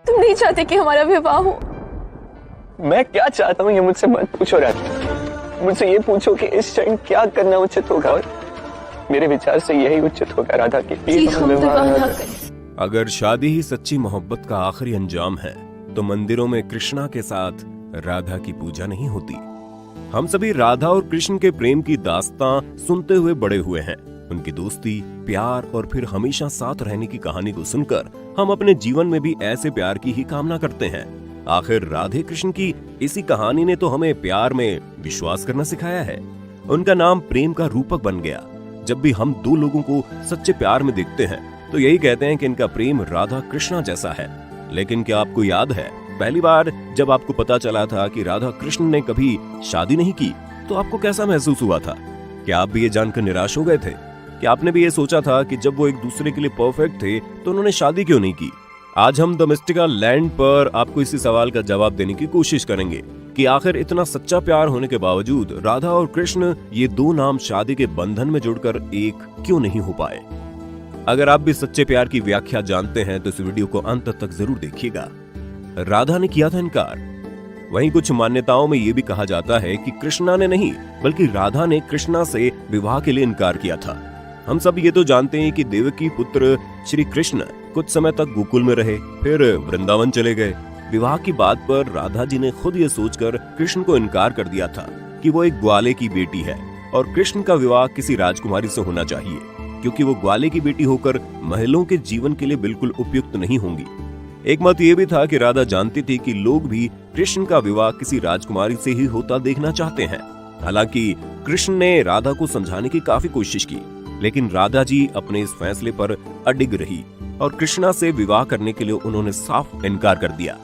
तुम नहीं चाहते कि हमारा विवाह हो? मैं क्या चाहता हूँ ये मुझसे मत पूछो राधा। मुझसे ये पूछो कि इस क्षण क्या करना उचित होगा, और मेरे विचार से यही उचित होगा राधा की प्लीज हम विवाह ना करें। अगर शादी ही सच्ची मोहब्बत का आखिरी अंजाम है तो मंदिरों में कृष्णा के साथ राधा की पूजा नहीं होती। हम सभी राधा और कृष्ण के प्रेम की दास्तां सुनते हुए बड़े हुए हैं। उनकी दोस्ती, प्यार और फिर हमेशा साथ रहने की कहानी को सुनकर हम अपने जीवन में भी ऐसे प्यार की ही कामना करते हैं। आखिर राधे कृष्ण की इसी कहानी ने तो हमें प्यार में विश्वास करना सिखाया है। उनका नाम प्रेम का रूपक बन गया। जब भी हम दो लोगों को सच्चे प्यार में देखते हैं तो यही कहते हैं कि इनका प्रेम राधा कृष्णा जैसा है। लेकिन क्या आपको याद है पहली बार जब आपको पता चला था कि राधा कृष्ण ने कभी शादी नहीं की तो आपको कैसा महसूस हुआ था? क्या आप भी ये जानकर निराश हो गए थे? क्या आपने भी ये सोचा था कि जब वो एक दूसरे के लिए परफेक्ट थे तो उन्होंने शादी क्यों नहीं की? आज हम द मिस्टिका लैंड पर आपको इसी सवाल का जवाब देने की कोशिश करेंगे कि आखिर इतना सच्चा प्यार होने के बावजूद राधा और कृष्ण ये दो नाम शादी के बंधन में जुड़कर एक क्यों नहीं हो पाए। अगर आप भी सच्चे प्यार की व्याख्या जानते हैं तो इस वीडियो को अंत तक जरूर देखिएगा। राधा ने किया था इनकार। वहीं कुछ मान्यताओं में यह भी कहा जाता है कि कृष्णा ने नहीं बल्कि राधा ने कृष्णा से विवाह के लिए इनकार किया था। हम सब ये तो जानते हैं कि देवकी पुत्र श्री कृष्ण कुछ समय तक गोकुल में रहे, फिर वृंदावन चले गए। विवाह की बात पर राधा जी ने खुद ये सोचकर कृष्ण को इनकार कर दिया था कि वो एक ग्वाले की बेटी है और कृष्ण का विवाह किसी राजकुमारी से होना चाहिए, क्योंकि वो ग्वाले की बेटी होकर महिलाओं के जीवन के लिए बिल्कुल उपयुक्त नहीं होंगी। एक मत ये भी था कि राधा जानती थी कि लोग भी कृष्ण का विवाह किसी राजकुमारी से ही होता देखना चाहते हैं। हालांकि कृष्ण ने राधा को समझाने की काफी कोशिश की, लेकिन राधा जी अपने इस फैसले पर अडिग रही और कृष्णा से विवाह करने के लिए उन्होंने साफ इनकार कर दिया।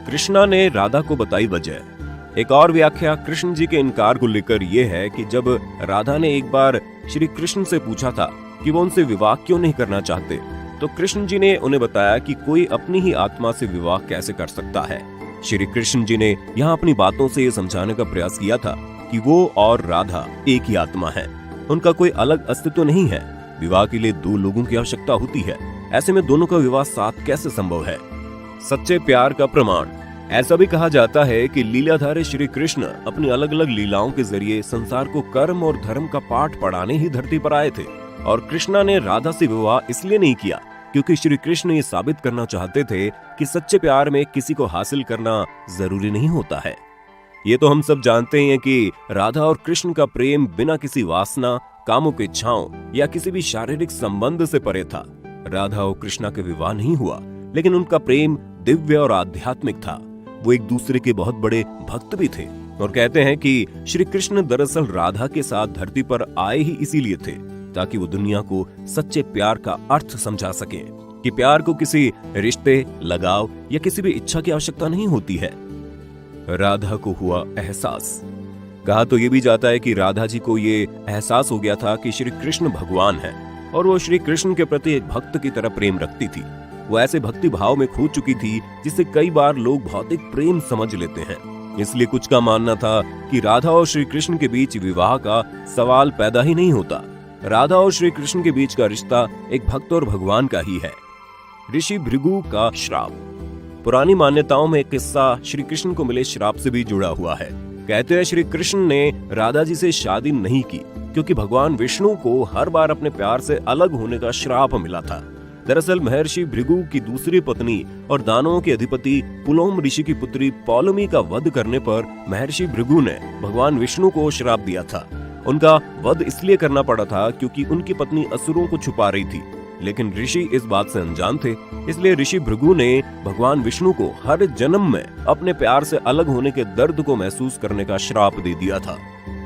कृष्णा ने राधा को बताई वजह। एक और व्याख्या कृष्ण जी के इनकार को लेकर यह है कि जब राधा ने एक बार श्री कृष्ण से पूछा था कि वो उनसे विवाह क्यों नहीं करना चाहते, तो कृष्ण जी ने उन्हें बताया कि कोई अपनी ही आत्मा से विवाह कैसे कर सकता है। श्री कृष्ण जी ने यहाँ अपनी बातों से ये समझाने का प्रयास किया था कि वो और राधा एक ही आत्मा है, उनका कोई अलग अस्तित्व नहीं है। विवाह के लिए दो लोगों की आवश्यकता होती है, ऐसे में दोनों का विवाह साथ कैसे संभव है? सच्चे प्यार का प्रमाण। ऐसा भी कहा जाता है कि लीलाधारी श्री कृष्ण अपनी अलग अलग लीलाओं के जरिए संसार को कर्म और धर्म का पाठ पढ़ाने ही धरती पर आए थे, और कृष्णा ने राधा से विवाह इसलिए नहीं किया क्योंकि श्री कृष्ण ये साबित करना चाहते थे कि सच्चे प्यार में किसी को हासिल करना जरूरी नहीं होता है। ये तो हम सब जानते हैं कि राधा और कृष्ण का प्रेम बिना किसी वासना, कामुक इच्छाओं या किसी भी शारीरिक संबंध से परे था। राधा और कृष्णा के विवाह नहीं हुआ, लेकिन उनका प्रेम दिव्य और आध्यात्मिक था। वो एक दूसरे के बहुत बड़े भक्त भी थे, और कहते हैं कि श्री कृष्ण दरअसल राधा के साथ धरती पर आए ही इसीलिए थे ताकि वो दुनिया को सच्चे प्यार का अर्थ समझा सके कि प्यार को किसी रिश्ते, लगाव या किसी भी इच्छा की आवश्यकता नहीं होती है। राधा को हुआ एहसास। कहा तो ये भी जाता है कि राधा जी को ये एहसास हो गया था कि श्री कृष्ण भगवान है और वो श्री कृष्ण के प्रति एक भक्त की तरह प्रेम रखती थी। वो ऐसे भक्ति भाव में खो चुकी थी जिसे कई बार लोग भौतिक प्रेम समझ लेते हैं। इसलिए कुछ का मानना था कि राधा और श्री कृष्ण के बीच विवाह का सवाल पैदा ही नहीं होता। राधा और श्री कृष्ण के बीच का रिश्ता एक भक्त और भगवान का ही है। ऋषि भृगु का श्राप। पुरानी मान्यताओं में एक किस्सा श्री कृष्ण को मिले श्राप से भी जुड़ा हुआ है। कहते हैं श्री कृष्ण ने राधा जी से शादी नहीं की क्योंकि भगवान विष्णु को हर बार अपने प्यार से अलग होने का श्राप मिला था। दरअसल महर्षि भृगु की दूसरी पत्नी और दानवों के अधिपति पुलोम ऋषि की पुत्री पौलमी का वध करने पर महर्षि भृगु ने भगवान विष्णु को श्राप दिया था। उनका वध इसलिए करना पड़ा था क्योंकि उनकी पत्नी असुरों को छुपा रही थी, लेकिन ऋषि इस बात से अनजान थे। इसलिए ऋषि भृगु ने भगवान विष्णु को हर जन्म में अपने प्यार से अलग होने के दर्द को महसूस करने का श्राप दे दिया था।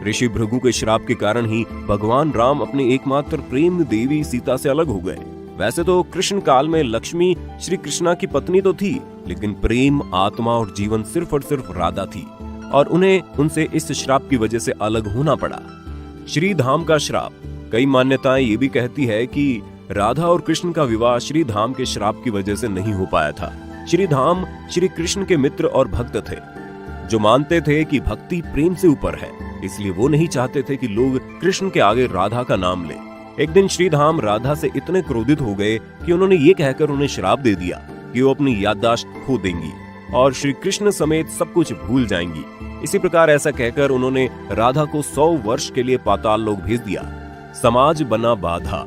ऋषि भृगु के श्राप के कारण ही भगवान राम अपनी एकमात्र प्रेम देवी सीता से अलग हो गए। वैसे तो कृष्ण काल में लक्ष्मी श्री कृष्णा की पत्नी तो थी, लेकिन प्रेम, आत्मा और जीवन सिर्फ और सिर्फ राधा थी, और उन्हें उनसे इस श्राप की वजह से अलग होना पड़ा। श्री धाम का श्राप। कई मान्यताएं ये भी कहती है कि राधा और कृष्ण का विवाह श्री धाम के श्राप की वजह से नहीं हो पाया था। श्री धाम श्री कृष्ण के मित्र और भक्त थे जो मानते थे कि भक्ति प्रेम से ऊपर है, इसलिए वो नहीं चाहते थे कि लोग कृष्ण के आगे राधा का नाम लें। एक दिन श्रीधाम राधा से इतने क्रोधित हो गए कि उन्होंने ये कहकर उन्हें श्राप दे दिया कि वो अपनी याददाश्त खो देंगी और श्री कृष्ण समेत सब कुछ भूल जाएंगी। इसी प्रकार ऐसा कहकर उन्होंने राधा को 100 वर्ष के लिए पाताल लोक भेज दिया। समाज बना बाधा।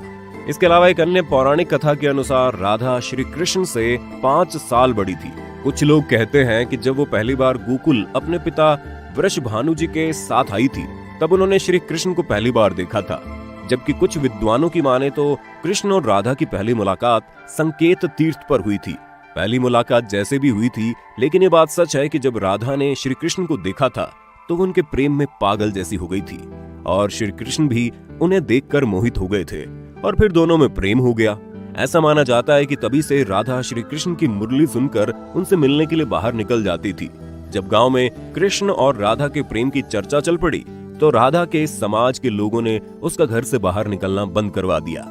इसके अलावा एक अन्य पौराणिक कथा के अनुसार राधा श्री कृष्ण से 5 साल बड़ी थी। कुछ लोग कहते हैं कि जब वो पहली बार गोकुल अपने पिता वृषभानु जी के साथ आई थी, तब उन्होंने श्री कृष्ण को पहली बार देखा था। जबकि कुछ विद्वानों की माने तो कृष्ण और राधा की पहली मुलाकात संकेत तीर्थ पर हुई थी। पहली मुलाकात जैसे भी हुई थी, लेकिन ये बात सच है कि जब राधा ने श्री कृष्ण को देखा था तो वो उनके प्रेम में पागल जैसी हो गई थी और श्री कृष्ण भी उन्हें देखकर मोहित हो गए थे और फिर दोनों में प्रेम हो गया। ऐसा माना जाता है कि तभी से राधा श्री कृष्ण की मुरली सुनकर उनसे मिलने के लिए बाहर निकल जाती थी। जब गांव में कृष्ण और राधा के प्रेम की चर्चा चल पड़ी तो राधा के समाज के लोगों ने उसका घर से बाहर निकलना बंद करवा दिया।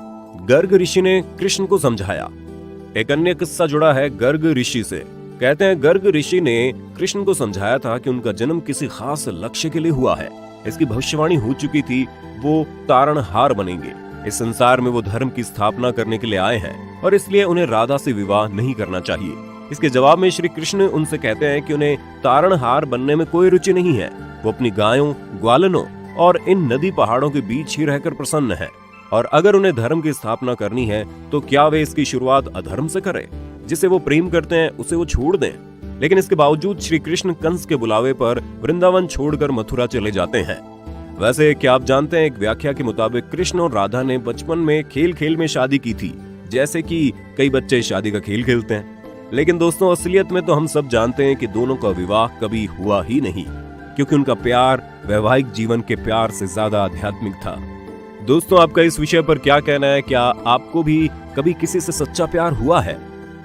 गर्ग ऋषि ने कृष्ण को समझाया। एक अन्य किस्सा जुड़ा है गर्ग ऋषि से। कहते हैं गर्ग ऋषि ने कृष्ण को समझाया था कि उनका जन्म किसी खास लक्ष्य के लिए हुआ है। इसकी भविष्यवाणी हो चुकी थी, वो तारणहार बनेंगे। इस संसार में वो धर्म की स्थापना करने के लिए आए हैं और इसलिए उन्हें राधा से विवाह नहीं करना चाहिए। इसके जवाब में श्री कृष्ण उनसे कहते हैं कि उन्हें तारणहार बनने में कोई रुचि नहीं है। वो अपनी गायों, ग्वालनों और इन नदी पहाड़ों के बीच ही रहकर प्रसन्न है और अगर उन्हें धर्म की स्थापना करनी है तो क्या वे इसकी शुरुआत अधर्म से करें? जिसे वो प्रेम करते हैं उसे वो छोड़ दें। लेकिन इसके बावजूद श्री कृष्ण कंस के बुलावे पर वृंदावन छोड़कर मथुरा चले जाते हैं। वैसे क्या आप जानते हैं, एक व्याख्या के मुताबिक कृष्ण और राधा ने बचपन में खेल खेल में शादी की थी, जैसे कि कई बच्चे शादी का खेल खेलते हैं। लेकिन दोस्तों, असलियत में तो हम सब जानते हैं कि दोनों का विवाह कभी हुआ ही नहीं, क्योंकि उनका प्यार वैवाहिक जीवन के प्यार से ज्यादा आध्यात्मिक था। दोस्तों, आपका इस विषय पर क्या कहना है? क्या आपको भी कभी किसी से सच्चा प्यार हुआ है,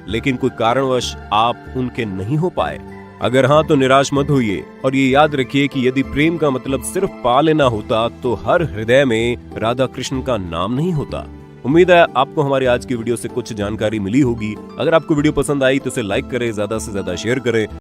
लेकिन कोई कारणवश आप उनके नहीं हो पाए? अगर हाँ, तो निराश मत होइए और ये याद रखिए कि यदि प्रेम का मतलब सिर्फ पा लेना होता तो हर हृदय में राधा कृष्ण का नाम नहीं होता। उम्मीद है आपको हमारी आज की वीडियो से कुछ जानकारी मिली होगी। अगर आपको वीडियो पसंद आई तो इसे लाइक करें, ज्यादा से ज्यादा शेयर करें।